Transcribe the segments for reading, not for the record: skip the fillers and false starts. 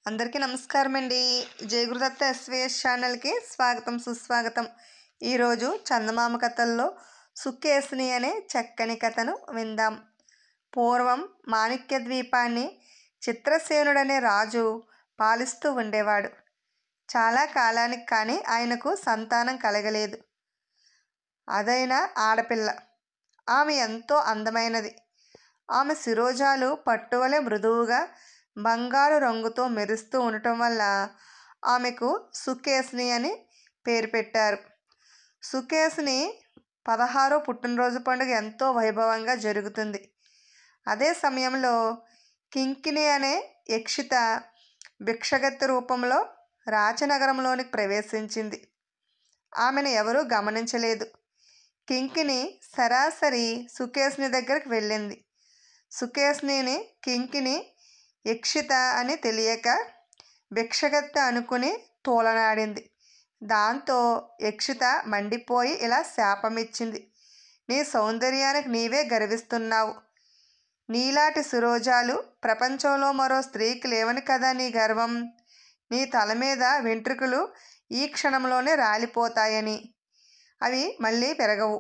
అందరికీ నమస్కారం అండి. జయగురుదత్త ఎస్వీఎస్ ఛానల్కి స్వాగతం సుస్వాగతం. ఈరోజు చందమామ కథల్లో సుకేసిని అనే చక్కని కథను విందాం. పూర్వం మాణిక్య ద్వీపాన్ని చిత్రసేనుడనే రాజు పాలిస్తూ ఉండేవాడు. చాలా కాలానికి కానీ ఆయనకు సంతానం కలగలేదు. అదైనా ఆడపిల్ల. ఆమె ఎంతో అందమైనది. ఆమె శిరోజాలు పట్టువలె మృదువుగా బంగారు రంగుతో మెరుస్తూ ఉండటం వల్ల ఆమెకు సుకేసిని అని పేరు పెట్టారు. సుకేసిని 16వ పుట్టినరోజు పండుగ ఎంతో వైభవంగా జరుగుతుంది. అదే సమయంలో కింకిణి అనే యక్షిత భిక్షగత్తె రూపంలో రాచనగరంలోనికి ప్రవేశించింది. ఆమెను ఎవరూ గమనించలేదు. కింకిణి సరాసరి సుకేసిని దగ్గరికి వెళ్ళింది. సుకేసినిని కింకిణి యక్షిత అని తెలియక భిక్షగత్తె అనుకుని తోలనాడింది. దాంతో యక్షిత మండిపోయి ఇలా శాపమిచ్చింది. నీ సౌందర్యానికి నీవే గర్విస్తున్నావు. నీలాంటి శిరోజాలు ప్రపంచంలో మరో స్త్రీకి లేవని కదా నీ గర్వం. నీ తల మీద వెంట్రుకలు ఈ క్షణంలోనే రాలిపోతాయని, అవి మళ్ళీ పెరగవు.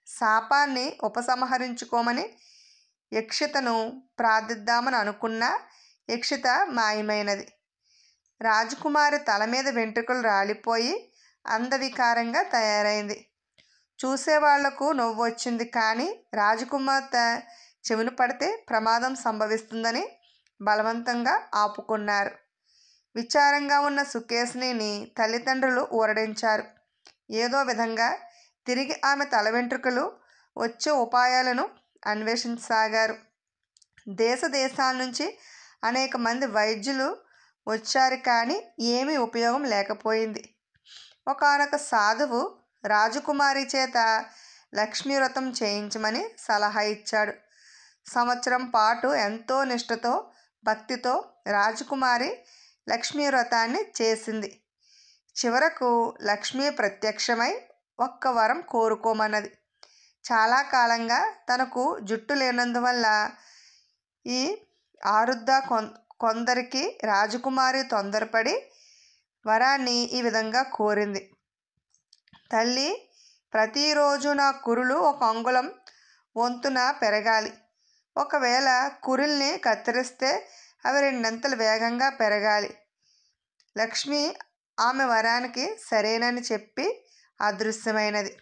శాపాన్ని ఉపసంహరించుకోమని యక్షితను ప్రార్థిద్దామని అనుకున్నా యక్షిత మాయమైనది. రాజకుమారి తల మీద వెంట్రుకలు రాలిపోయి అందవికారంగా తయారైంది. చూసేవాళ్లకు నవ్వు వచ్చింది. కానీ రాజకుమార్తె చెవిన పడితే ప్రమాదం సంభవిస్తుందని బలవంతంగా ఆపుకున్నారు. విచారంగా ఉన్న సుకేసినిని తల్లిదండ్రులు ఊరడించారు. ఏదో విధంగా తిరిగి ఆమె తల వెంట్రుకలు వచ్చే ఉపాయాలను అన్వేషించసాగారు. దేశ దేశాల నుంచి అనేక మంది వైద్యులు వచ్చారు. కానీ ఏమీ ఉపయోగం లేకపోయింది. ఒకానొక సాధువు రాజకుమారి చేత లక్ష్మీ వ్రతం చేయించమని సలహా ఇచ్చాడు. సంవత్సరం పాటు ఎంతో నిష్ఠతో భక్తితో రాజకుమారి లక్ష్మీ వ్రతాన్ని చేసింది. చివరకు లక్ష్మీ ప్రత్యక్షమై ఒక్క వరం కోరుకోమన్నది. చాలా కాలంగా తనకు జుట్టు లేనందువల్ల ఈ ఆరుద్ద కొందరికి రాజకుమారి తొందరపడి వరాన్ని ఈ విధంగా కోరింది. తల్లి, ప్రతిరోజు నా కురులు 1 అంగుళం వంతున పెరగాలి. ఒకవేళ కురుల్ని కత్తిరిస్తే అవి 2 అంతలు వేగంగా పెరగాలి. లక్ష్మి ఆమె వరానికి సరేనని చెప్పి అదృశ్యమైనది.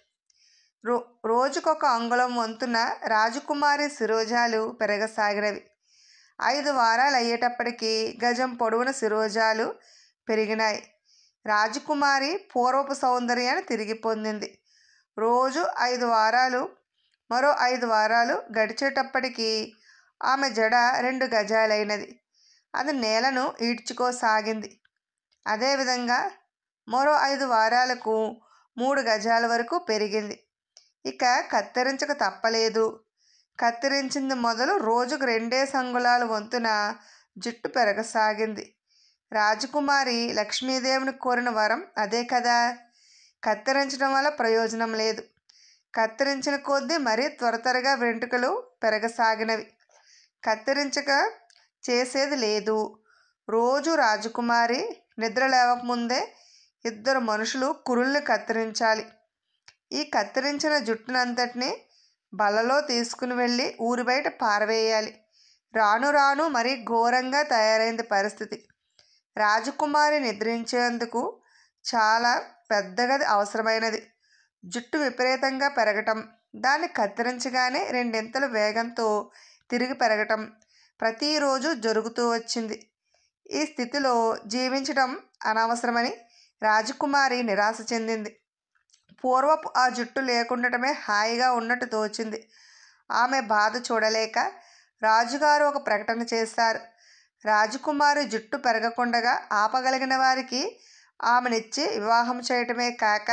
రోజుకొక అంగుళం వంతున రాజకుమారి శిరోజాలు పెరగసాగినవి. 5 వారాలు అయ్యేటప్పటికి గజం పొడవున శిరోజాలు పెరిగినాయి. రాజకుమారి పూర్వపు సౌందర్యాన్ని తిరిగి పొందింది. రోజు 5 వారాలు, మరో 5 వారాలు గడిచేటప్పటికి ఆమె జడ 2 గజాలైనది. అది నేలను ఈడ్చుకోసాగింది. అదేవిధంగా మరో 5 వారాలకు 3 గజాల వరకు పెరిగింది. ఇక కత్తిరించక తప్పలేదు. కత్తిరించింది మొదలు రోజుకు 2 అంగుళాల వంతున జుట్టు పెరగసాగింది. రాజకుమారి లక్ష్మీదేవిని కోరిన వరం అదే కదా. కత్తిరించడం వల్ల ప్రయోజనం లేదు. కత్తిరించిన కొద్దీ మరీ త్వరగా వెంట్రుకలు పెరగసాగినవి. కత్తిరించక చేసేది లేదు. రోజు రాజకుమారి నిద్ర లేవకముందే 2 మనుషులు కురుల్ని కత్తిరించాలి. ఈ కత్తిరించిన జుట్టునంతటినీ బల్లలో తీసుకుని వెళ్ళి ఊరి బయట పారవేయాలి. రాను రాను మరీ ఘోరంగా తయారైంది పరిస్థితి. రాజకుమారి నిద్రించేందుకు చాలా పెద్ద గది అవసరమైనది. జుట్టు విపరీతంగా పెరగటం, దాన్ని కత్తిరించగానే 2 వేగంతో తిరిగి పెరగటం ప్రతిరోజు జరుగుతూ వచ్చింది. ఈ స్థితిలో జీవించడం అనవసరమని రాజకుమారి నిరాశ చెందింది. పూర్వపు ఆ జుట్టు లేకుండటమే హాయిగా ఉన్నట్టు తోచింది. ఆమె బాధ చూడలేక రాజుగారు ఒక ప్రకటన చేశారు. రాజకుమారి జుట్టు పెరగకుండగా ఆపగలిగిన వారికి ఆమెనిచ్చి వివాహం చేయటమే కాక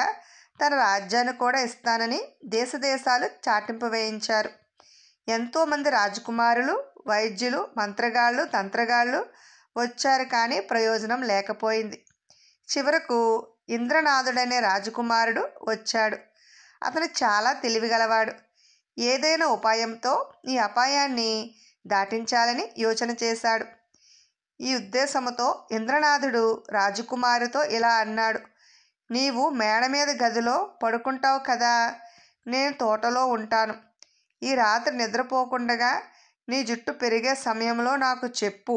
తన రాజ్యాన్ని కూడా ఇస్తానని దేశాలు చాటింపు వేయించారు. ఎంతోమంది రాజకుమారులు, వైద్యులు, మంత్రగాళ్ళు, తంత్రగాళ్ళు వచ్చారు. కానీ ప్రయోజనం లేకపోయింది. చివరకు ఇంద్రనాథుడనే రాజకుమారుడు వచ్చాడు. అతను చాలా తెలివిగలవాడు. ఏదైనా ఉపాయంతో ఈ అపాయాన్ని దాటించాలని యోచన చేశాడు. ఈ ఉద్దేశముతో ఇంద్రనాథుడు రాజకుమారితో ఇలా అన్నాడు, నీవు మేడ మీద గదిలో పడుకుంటావు కదా, నేను తోటలో ఉంటాను. ఈ రాత్రి నిద్రపోకుండగా నీ జుట్టు పెరిగే సమయంలో నాకు చెప్పు.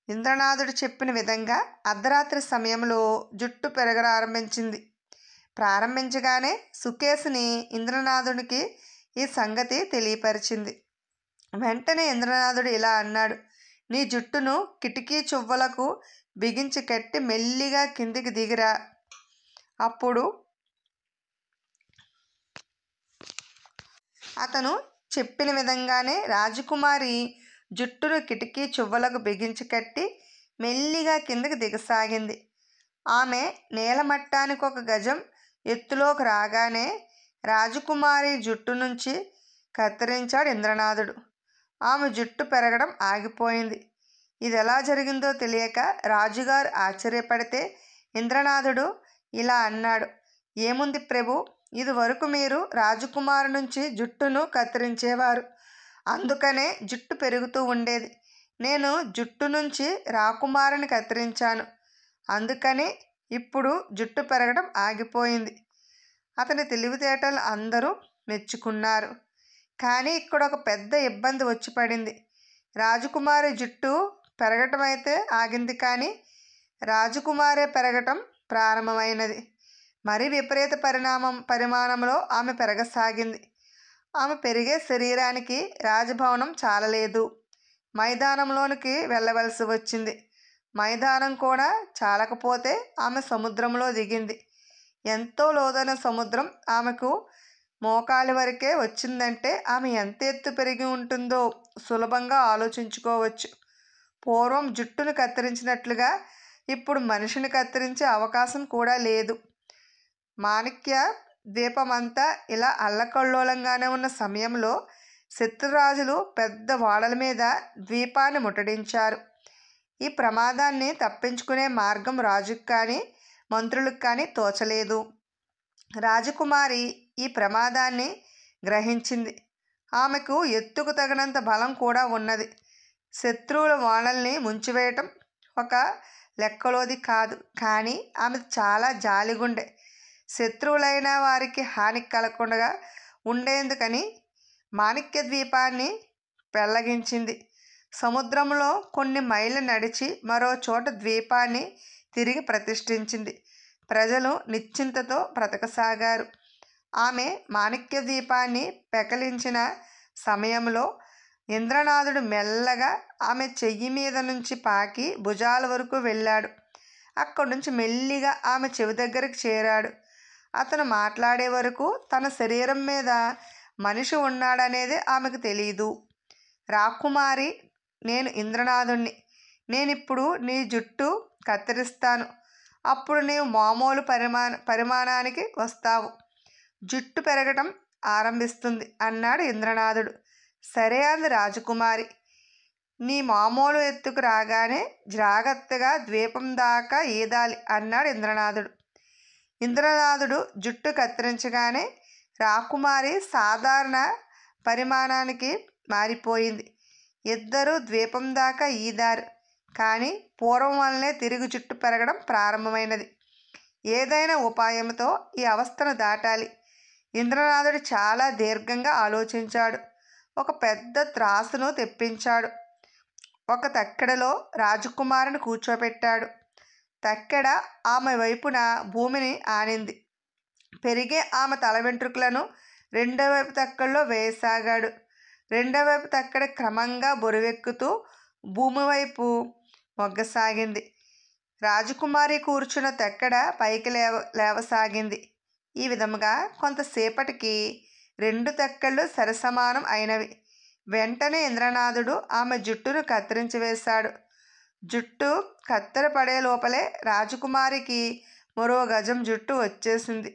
ఇంద్రనాథుడు చెప్పిన విధంగా అర్ధరాత్రి సమయంలో జుట్టు ప్రారంభించగానే సుకేశిని ఇంద్రనాథునికి ఈ సంగతి తెలియపరిచింది. వెంటనే ఇంద్రనాథుడు ఇలా అన్నాడు, నీ జుట్టును కిటికీ చువ్వలకు బిగించి కట్టి మెల్లిగా కిందికి దిగిరా. అప్పుడు అతను చెప్పిన విధంగానే రాజకుమారి జుట్టును కిటికీ చువ్వలకు బిగించి కట్టి మెల్లిగా కిందికి దిగసాగింది. ఆమె నేలమట్టానికి 1 గజం ఎత్తులోకి రాగానే రాజకుమారి జుట్టు నుంచి కత్తిరించాడు ఇంద్రనాథుడు. ఆమె జుట్టు పెరగడం ఆగిపోయింది. ఇది ఎలా జరిగిందో తెలియక రాజుగారు ఆశ్చర్యపడితే ఇంద్రనాథుడు ఇలా అన్నాడు, ఏముంది ప్రభు, ఇదివరకు మీరు రాజకుమారి నుంచి జుట్టును కత్తిరించేవారు, అందుకనే జుట్టు పెరుగుతూ ఉండేది. నేను జుట్టు నుంచి రాకుమారిని కత్తిరించాను, అందుకని ఇప్పుడు జుట్టు పెరగడం ఆగిపోయింది. అతని తెలివితేటలు అందరూ మెచ్చుకున్నారు. కానీ ఇక్కడ ఒక పెద్ద ఇబ్బంది వచ్చి పడింది. రాజకుమారి జుట్టు పెరగటం అయితే ఆగింది, కానీ రాజకుమారే పెరగటం ప్రారంభమైనది. మరి విపరీత పరిమాణంలో ఆమె పెరగసాగింది. ఆమె పెరిగే శరీరానికి రాజభవనం చాలలేదు. మైదానంలోనికి వెళ్ళవలసి వచ్చింది. మైదానం కూడా చాలకపోతే ఆమె సముద్రంలో దిగింది. ఎంతో లోతైన సముద్రం ఆమెకు మోకాలి వరకే వచ్చిందంటే ఆమె ఎంత ఎత్తు పెరిగి ఉంటుందో సులభంగా ఆలోచించుకోవచ్చు. పూర్వం జుట్టును కత్తిరించినట్లుగా ఇప్పుడు మనిషిని కత్తిరించే అవకాశం కూడా లేదు. మాణిక్య ద్వీపమంతా ఇలా అల్లకల్లోలంగానే ఉన్న సమయంలో శత్రురాజులు పెద్ద ఓడల మీద ద్వీపాన్ని ముట్టడించారు. ఈ ప్రమాదాన్ని తప్పించుకునే మార్గం రాజుకు కానీ మంత్రులకు కానీ తోచలేదు. రాజకుమారి ఈ ప్రమాదాన్ని గ్రహించింది. ఆమెకు ఎత్తుకు తగినంత బలం కూడా ఉన్నది. శత్రువుల ఓడల్ని ముంచివేయటం ఒక లెక్కలోది కాదు. కానీ ఆమె చాలా జాలిగుండె. శత్రువులైన వారికి హాని కలగకుండా ఉండేందుకని మాణిక్య ద్వీపాన్ని పెళ్లగించింది. సముద్రంలో కొన్ని మైళ్ళు నడిచి మరో చోట ద్వీపాన్ని తిరిగి ప్రతిష్ఠించింది. ప్రజలు నిశ్చింతతో బ్రతకసాగారు. ఆమె మాణిక్య ద్వీపాన్ని పెకలించిన సమయంలో ఇంద్రనాథుడు మెల్లగా ఆమె చెయ్యి మీద నుంచి పాకి భుజాల వరకు వెళ్ళాడు. అక్కడి నుంచి మెల్లిగా ఆమె చెవి దగ్గరికి చేరాడు. అతను మాట్లాడే వరకు తన శరీరం మీద మనిషి ఉన్నాడనేది ఆమెకు తెలీదు. రాకుమారి, నేను ఇంద్రనాథుణ్ణి. నేనిప్పుడు నీ జుట్టు కత్తిరిస్తాను. అప్పుడు నీవు మామూలు పరిమాణానికి వస్తావు. జుట్టు పెరగటం ఆరంభిస్తుంది అన్నాడు ఇంద్రనాథుడు. సరే అంది రాజకుమారి. నీ మామూలు ఎత్తుకు రాగానే జాగ్రత్తగా ద్వీపం దాకా ఈదాలి అన్నాడు ఇంద్రనాథుడు. ఇంద్రనాథుడు జుట్టు కత్తిరించగానే రాకుమారి సాధారణ పరిమాణానికి మారిపోయింది. ఇద్దరూ ద్వీపం దాకా ఈదారు. కానీ పూర్వం వల్లనే తిరిగి జుట్టు పెరగడం ప్రారంభమైనది. ఏదైనా ఉపాయంతో ఈ అవస్థను దాటాలి. ఇంద్రనాథుడు చాలా దీర్ఘంగా ఆలోచించాడు. ఒక పెద్ద త్రాసును తెప్పించాడు. ఒక తక్కెడలో రాజకుమారిని కూర్చోబెట్టాడు. తక్కెడ ఆమె వైపున భూమిని ఆనింది. పెరిగే ఆమె తల వెంట్రుకలను రెండో వైపు తక్కెడలో వేయసాగాడు. రెండో వైపు తక్కెడ క్రమంగా బరువెక్కుతూ భూమి వైపు మొగ్గసాగింది. రాజకుమారి కూర్చున్న తక్కెడ పైకి లేవసాగింది. ఈ విధముగా కొంతసేపటికి 2 తక్కెళ్ళు సరిసమానం అయినవి. వెంటనే ఇంద్రనాథుడు ఆమె జుట్టును కత్తిరించి వేశాడు. జుట్టు కత్తెర పడే లోపలే రాజకుమారికి మరో గజం జుట్టు వచ్చేసింది.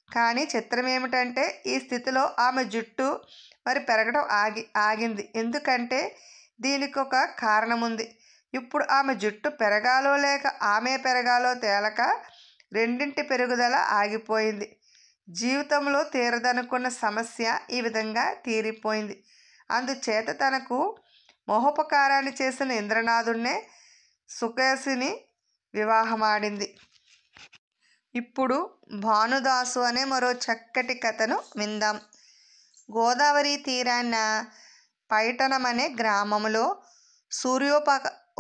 కానీ చిత్రం ఏమిటంటే ఈ స్థితిలో ఆమె జుట్టు మరి పెరగడం ఆగింది. ఎందుకంటే దీనికి ఒక కారణముంది. ఇప్పుడు ఆమె జుట్టు పెరగాలో లేక ఆమె పెరగాలో తేలక రెండింటి పెరుగుదల ఆగిపోయింది. జీవితంలో తీరదనుకున్న సమస్య ఈ విధంగా తీరిపోయింది. అందుచేత తనకు మహోపకారాన్ని చేసిన ఇంద్రనాథుడినే సుకేసిని వివాహమాడింది. ఇప్పుడు భానుదాసు అనే మరో చక్కటి కథను విందాం. గోదావరి తీరాన పైటనమనే గ్రామంలో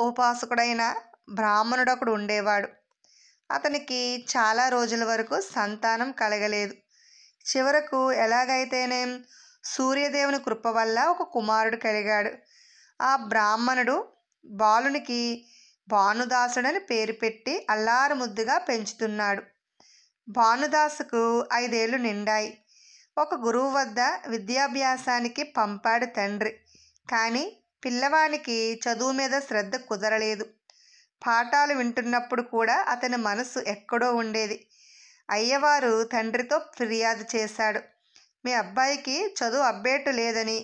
ఉపాసకుడైన బ్రాహ్మణుడొకడు ఉండేవాడు. అతనికి చాలా రోజుల వరకు సంతానం కలగలేదు. చివరకు ఎలాగైతేనేం సూర్యదేవుని కృప వల్ల ఒక కుమారుడు కలిగాడు. ఆ బ్రాహ్మణుడు బాలునికి భానుదాసుడని పేరు పెట్టి అల్లారు ముద్దుగా పెంచుతున్నాడు. భానుదాసుకు 5 ఏళ్లు నిండాయి. ఒక గురువు వద్ద విద్యాభ్యాసానికి పంపాడు తండ్రి. కానీ పిల్లవానికి చదువు మీద శ్రద్ధ కుదరలేదు. పాఠాలు వింటున్నప్పుడు కూడా అతని మనసు ఎక్కడో ఉండేది. అయ్యవారు తండ్రితో ఫిర్యాదు చేశాడు. మీ అబ్బాయికి చదువు అబ్బేటు లేదని.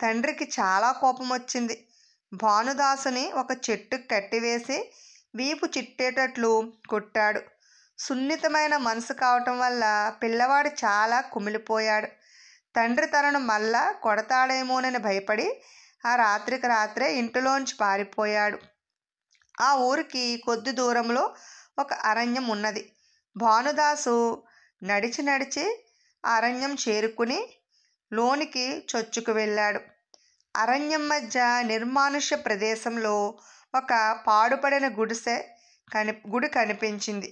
తండ్రికి చాలా కోపం వచ్చింది. భానుదాసుని ఒక చెట్టుకు కట్టివేసి వీపు చిట్టేటట్లు కొట్టాడు. సున్నితమైన మనసు కావటం వల్ల పిల్లవాడు చాలా కుమిలిపోయాడు. తండ్రి తనను మళ్ళా కొడతాడేమోనని భయపడి ఆ రాత్రికి రాత్రే ఇంటిలోంచి పారిపోయాడు. ఆ ఊరికి కొద్ది దూరంలో ఒక అరణ్యం ఉన్నది. భానుదాసు నడిచి నడిచి అరణ్యం చేరుకుని లోనికి చొచ్చుకు వెళ్ళాడు. అరణ్యం మధ్య నిర్మానుష్య ప్రదేశంలో ఒక పాడుపడిన గుడి కనిపించింది.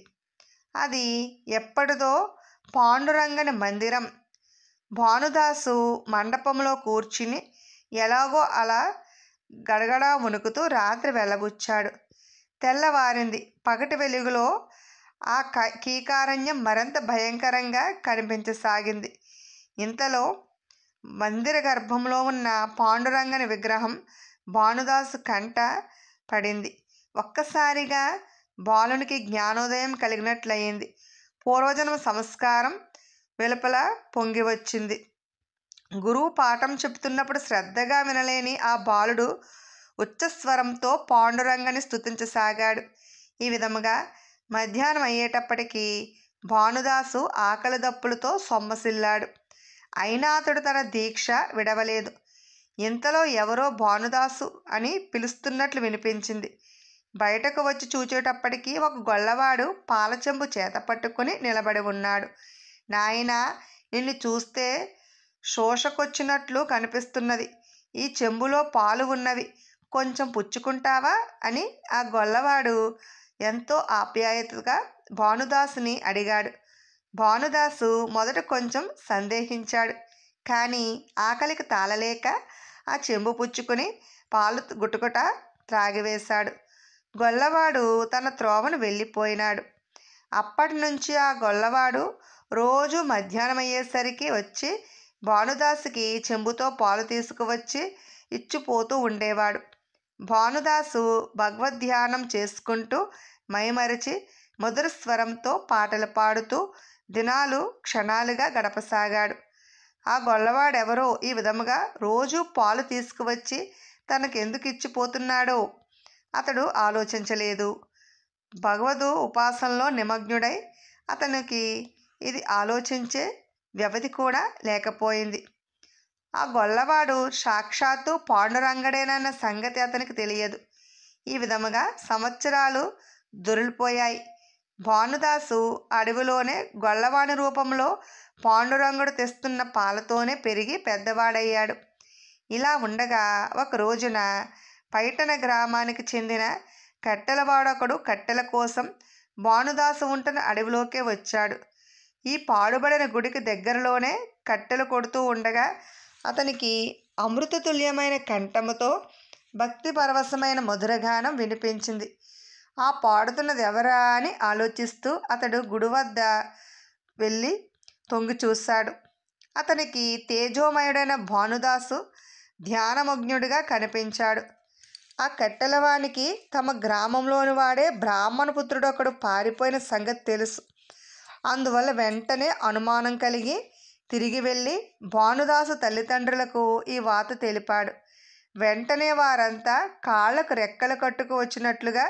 అది ఎప్పటిదో పాండురంగని మందిరం. భానుదాసు మండపంలో కూర్చుని ఎలాగో అలా గడగడా వణుకుతూ రాత్రి వెళ్ళబుచ్చాడు. తెల్లవారింది. పగటి వెలుగులో ఆ కీకారణ్యం మరింత భయంకరంగా కనిపించసాగింది. ఇంతలో మందిర గర్భంలో ఉన్న పాండురంగని విగ్రహం భానుదాసు కంట పడింది. ఒక్కసారిగా బాలునికి జ్ఞానోదయం కలిగినట్లయింది. పూర్వజన్మ సంస్కారం వెలుపల పొంగి వచ్చింది. గురువు పాఠం చెబుతున్నప్పుడు శ్రద్ధగా వినలేని ఆ బాలుడు ఉచ్చస్వరంతో పాండురంగని స్తుతించసాగాడు. ఈ విధముగా మధ్యాహ్నం అయ్యేటప్పటికీ భానుదాసు ఆకలి దప్పులతో సొమ్మసిల్లాడు. అయినా అతడు తన దీక్ష విడవలేదు. ఇంతలో ఎవరో భానుదాసు అని పిలుస్తున్నట్లు వినిపించింది. బయటకు వచ్చి చూచేటప్పటికీ ఒక గొల్లవాడు పాలచెంబు చేత పట్టుకుని నిలబడి ఉన్నాడు. నాయనా, నిన్ను చూస్తే శోషకొచ్చినట్లు కనిపిస్తున్నది. ఈ చెంబులో పాలు ఉన్నవి, కొంచెం పుచ్చుకుంటావా అని ఆ గొల్లవాడు ఎంతో ఆప్యాయతగా భానుదాసుని అడిగాడు. భానుదాసు మొదట కొంచెం సందేహించాడు. కానీ ఆకలికి తాళలేక ఆ చెంబు పుచ్చుకుని పాలు గుటగుట త్రాగివేశాడు. గొల్లవాడు తన త్రోవను వెళ్ళిపోయినాడు. అప్పటి నుంచి ఆ గొల్లవాడు రోజు మధ్యాహ్నం అయ్యేసరికి వచ్చి భానుదాసుకి చెంబుతో పాలు తీసుకువచ్చి ఇచ్చిపోతూ ఉండేవాడు. భానుదాసు భగవద్ధ్యానం చేసుకుంటూ మైమరిచి మధుర స్వరంతో పాటలు పాడుతూ దినాలు క్షణాలుగా గడపసాగాడు. ఆ గొల్లవాడెవరో ఈ విధముగా రోజూ పాలు తీసుకువచ్చి తనకెందుకు ఇచ్చిపోతున్నాడో అతడు ఆలోచించలేదు. భగవద్ ఉపాసనలో నిమగ్నుడై అతనికి ఇది ఆలోచించే వ్యవధి కూడా లేకపోయింది. ఆ గొల్లవాడు సాక్షాత్తు పాండురంగడేనన్న సంగతి అతనికి తెలియదు. ఈ విధముగా సంవత్సరాలు దొరికిపోయాయి. భానుదాసు అడవిలోనే గొల్లవాని రూపంలో పాండురంగుడు తెస్తున్న పాలతోనే పెరిగి పెద్దవాడయ్యాడు. ఇలా ఉండగా ఒక రోజున పైటన గ్రామానికి చెందిన కట్టెలవాడొకడు కట్టెల కోసం భానుదాసు ఉంటున్న అడవిలోకే వచ్చాడు. ఈ పాడుబడిన గుడికి దగ్గరలోనే కట్టెలు కొడుతూ ఉండగా అతనికి అమృతతుల్యమైన కంఠముతో భక్తి పరవశమైన మధురగానం వినిపించింది. ఆ పాడుతున్నది ఎవరా అని ఆలోచిస్తూ అతడు గుడి వద్ద వెళ్ళి తొంగి చూశాడు. అతనికి తేజోమయుడైన భానుదాసు ధ్యానమగ్నుడిగా కనిపించాడు. ఆ కట్టెలవానికి తమ గ్రామంలోని వాడే బ్రాహ్మణ పుత్రుడొకడు పారిపోయిన సంగతి తెలుసు. అందువల్ల వెంటనే అనుమానం కలిగి తిరిగి వెళ్ళి భానుదాసు తల్లిదండ్రులకు ఈ వాత తెలిపాడు. వెంటనే వారంతా కాళ్లకు రెక్కలు కట్టుకు వచ్చినట్లుగా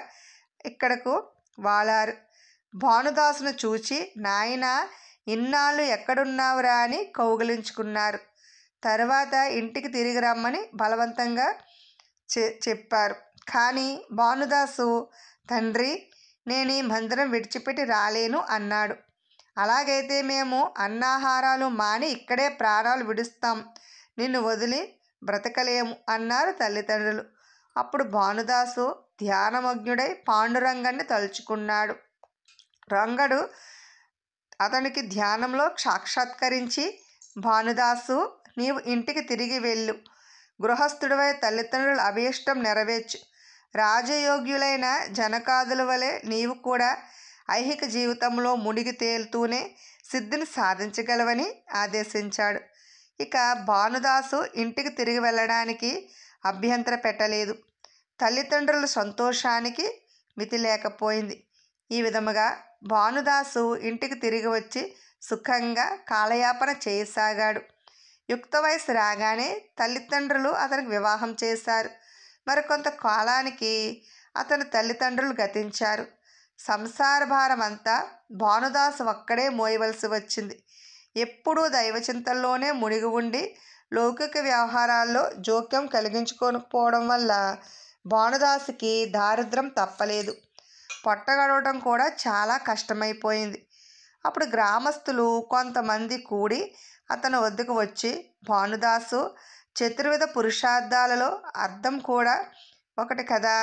ఇక్కడకు వాలారు. భానుదాసును చూచి, నాయనా, ఇన్నాళ్ళు ఎక్కడున్నావురా అని కౌగిలించుకున్నారు. తరువాత ఇంటికి తిరిగి రమ్మని బలవంతంగా చెప్పారు. కానీ భానుదాసు, తండ్రి, నేను ఈ మందిరం విడిచిపెట్టి రాలేను అన్నాడు. అలాగైతే మేము అన్నాహారాలు మాని ఇక్కడే ప్రాణాలు విడుస్తాం, నిన్ను వదిలి బ్రతకలేము అన్నారు తల్లిదండ్రులు. అప్పుడు భానుదాసు ధ్యానమగ్నుడై పాండురంగన్ని తలుచుకున్నాడు. రంగడు అతనికి ధ్యానంలో సాక్షాత్కరించి, భానుదాసు, నీవు ఇంటికి తిరిగి వెళ్ళు. గృహస్థుడివై తల్లిదండ్రుల అభీష్టం నెరవేర్చు. రాజయోగ్యులైన జనకాదుల వలె నీవు కూడా ఐహిక జీవితంలో మునిగి తేలుతూనే సిద్ధిని సాధించగలవని ఆదేశించాడు. ఇక భానుదాసు ఇంటికి తిరిగి వెళ్ళడానికి అభ్యంతర పెట్టలేదు. తల్లిదండ్రుల సంతోషానికి మితి లేకపోయింది. ఈ విధముగా భానుదాసు ఇంటికి తిరిగి వచ్చి సుఖంగా కాలయాపన చేయసాగాడు. యుక్త వయసు రాగానే తల్లిదండ్రులు అతనికి వివాహం చేశారు. మరికొంత కాలానికి అతని తల్లిదండ్రులు గతించారు. సంసార భారం అంతా భానుదాసు ఒక్కడే మోయవలసి వచ్చింది. ఎప్పుడూ దైవచింతల్లోనే మునిగి ఉండి లౌకిక వ్యవహారాల్లో జోక్యం కలిగించుకోకపోవడం వల్ల భానుదాసుకి దారిద్ర్యం తప్పలేదు. పొట్టగడవడం కూడా చాలా కష్టమైపోయింది. అప్పుడు గ్రామస్తులు కొంతమంది కూడి అతని వద్దకు వచ్చి, భానుదాసు, చతుర్విధ పురుషార్థాలలో అర్థం కూడా ఒకటి కదా,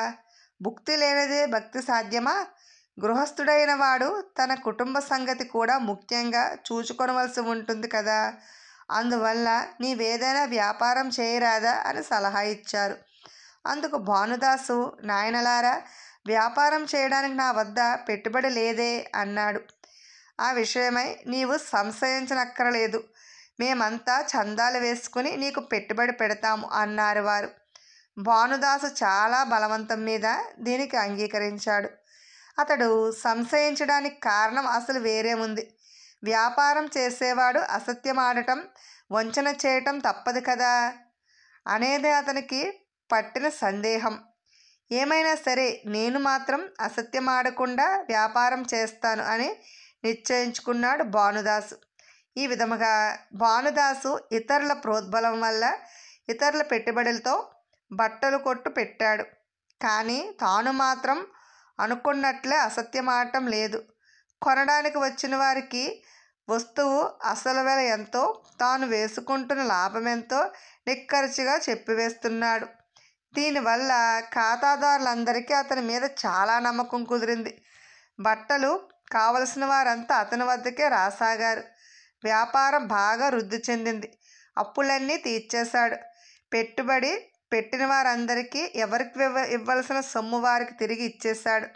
భుక్తి లేనిదే భక్తి సాధ్యమా? గృహస్థుడైన వాడు తన కుటుంబ సంగతి కూడా ముఖ్యంగా చూచుకొనవలసి ఉంటుంది కదా, అందువల్ల నీవేదైనా వ్యాపారం చేయరాదా అని సలహా ఇచ్చారు. అందుకు భానుదాసు, నాయనలారా, వ్యాపారం చేయడానికి నా వద్ద పెట్టుబడి లేదే అన్నాడు. ఆ విషయమై నీవు సంశయించనక్కరలేదు, మేమంతా చందాలు వేసుకుని నీకు పెట్టుబడి పెడతాము అన్నారు వారు. భానుదాసు చాలా బలవంతం మీద దీనికి అంగీకరించాడు. అతడు సంశయించడానికి కారణం అసలు వేరే ఉంది. వ్యాపారం చేసేవాడు అసత్యం ఆడటం, వంచన చేయటం తప్పదు కదా అనేది అతనికి పట్టిన సందేహం. ఏమైనా సరే నేను మాత్రం అసత్యం ఆడకుండా వ్యాపారం చేస్తాను అని నిశ్చయించుకున్నాడు భానుదాసు. ఈ విధముగా భానుదాసు ఇతరుల ప్రోద్బలం వల్ల ఇతరుల పెట్టుబడులతో బట్టలు కొట్టు పెట్టాడు. కానీ తాను మాత్రం అనుకున్నట్లే అసత్యం ఆడటం లేదు. కొనడానికి వచ్చిన వారికి వస్తువు అసలు వెల ఎంతో, తాను వేసుకుంటున్న లాభం ఎంతో నిక్కరచిగా చెప్పివేస్తున్నాడు. దీనివల్ల ఖాతాదారులందరికీ అతని మీద చాలా నమ్మకం కుదిరింది. బట్టలు కావలసిన వారంతా అతని వద్దకే రాసాగారు. వ్యాపారం బాగా వృద్ధి చెందింది. అప్పులన్నీ తీర్చేశాడు. పెట్టుబడి పెట్టిన వారందరికీ ఎవరికి ఇవ్వాల్సిన సొమ్ము వారికి తిరిగి ఇచ్చేశాడు.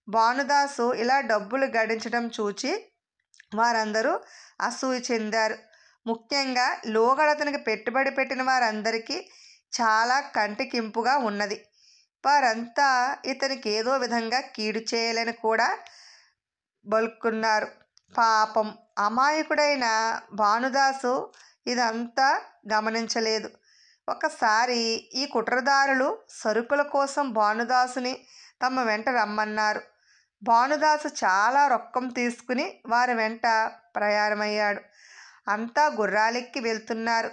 భానుదాసు ఇలా డబ్బులు గడించడం చూచి వారందరూ అసూయ చెందారు. ముఖ్యంగా లోగడతనికి పెట్టుబడి పెట్టిన వారందరికీ చాలా కంటికింపుగా ఉన్నది. వారంతా ఇతనికి ఏదో విధంగా కీడు చేయాలని కూడా బలుక్కున్నారు. పాపం అమాయకుడైన భానుదాసు ఇదంతా గమనించలేదు. ఒకసారి ఈ కుట్రదారులు సరుకుల కోసం భానుదాసుని తమ వెంట రమ్మన్నారు. భానుదాసు చాలా రొక్కం తీసుకుని వారి వెంట ప్రయాణమయ్యాడు. అంతా గుర్రాలెక్కి వెళ్తున్నారు.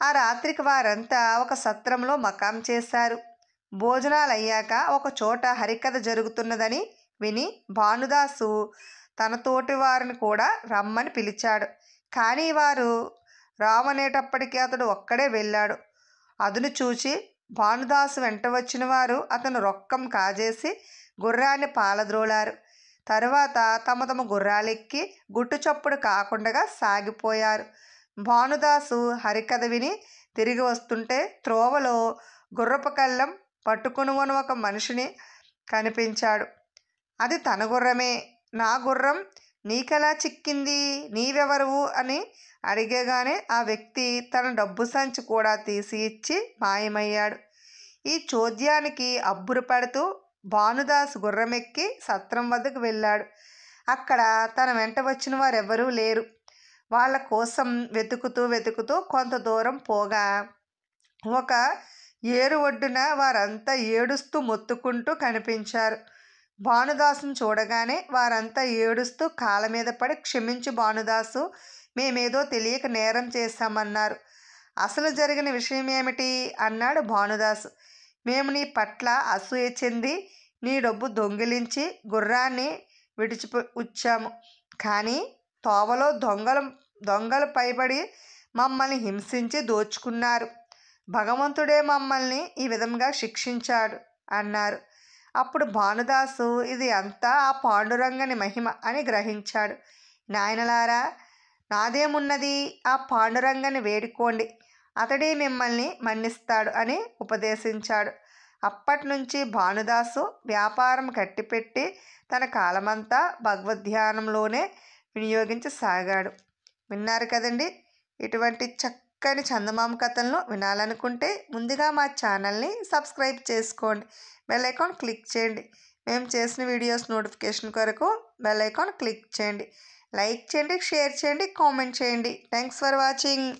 ఆ రాత్రికి వారంతా ఒక సత్రంలో మకాం చేశారు. భోజనాలు అయ్యాక ఒక చోట హరికథ జరుగుతున్నదని విని భానుదాసు తన తోటి వారిని కూడా రమ్మని పిలిచాడు. కానీ వారు రామనేటప్పటికీ అతడు ఒక్కడే వెళ్ళాడు. అదును చూచి భానుదాసు వెంట వచ్చిన వారు అతను రొక్కం కాజేసి గుర్రాన్ని పాలద్రోలారు. తరువాత తమ తమ గుర్రాలెక్కి గుట్టు చప్పుడు కాకుండా సాగిపోయారు. భానుదాసు హరికథ విని తిరిగి వస్తుంటే త్రోవలో గుర్రపు కళ్ళం పట్టుకుని ఉన్న ఒక మనిషిని కనిపించాడు. అది తన గుర్రమే. నా గుర్రం నీకెలా చిక్కింది, నీవెవరువు అని అడిగగానే ఆ వ్యక్తి తన డబ్బు సంచి కూడా తీసి ఇచ్చి మాయమయ్యాడు. ఈ చోద్యానికి అబ్బురపడుతూ భానుదాసు గుర్రమెక్కి సత్రం వద్దకు వెళ్ళాడు. అక్కడ తన వెంట వచ్చిన వారెవరూ లేరు. వాళ్ళ కోసం వెతుకుతూ కొంత దూరం పోగా ఒక ఏరు ఒడ్డున వారంతా ఏడుస్తూ మొత్తుకుంటూ కనిపించారు. భానుదాసును చూడగానే వారంతా ఏడుస్తూ కాళ్ళ మీద పడి, క్షమించు భానుదాసు, మేమేదో తెలియక నేరం చేశామన్నారు. అసలు జరిగిన విషయం ఏమిటి అన్నాడు భానుదాసు. మేము నీ పట్ల అసూయ చెంది నీ డబ్బు దొంగిలించి గుర్రాన్ని వచ్చాము. కానీ తోవలో దొంగలు పైబడి మమ్మల్ని హింసించి దోచుకున్నారు. భగవంతుడే మమ్మల్ని ఈ విధంగా శిక్షించాడు అన్నారు. అప్పుడు భానుదాసు ఇది అంతా ఆ పాండురంగని మహిమ అని గ్రహించాడు. నాయనలారా, నాదేమున్నది, ఆ పాండురంగని వేడుకోండి, అతడే మిమ్మల్ని మన్నిస్తాడు అని ఉపదేశించాడు. అప్పటి నుంచి భానుదాసు వ్యాపారం కట్టిపెట్టి తన కాలమంతా భగవద్ధ్యానంలోనే వినియోగించసాగాడు. విన్నారు కదండి. ఇటువంటి చక్కని చందమామ కథలను వినాలనుకుంటే ముందుగా మా ఛానల్ని సబ్స్క్రైబ్ చేసుకోండి, బెల్ ఐకాన్ క్లిక్ చేయండి. మేము చేసిన వీడియోస్ నోటిఫికేషన్ కొరకు బెల్ ఐకాన్ క్లిక్ చేయండి. లైక్ చేయండి, షేర్ చేయండి, కామెంట్ చేయండి. Thanks for watching.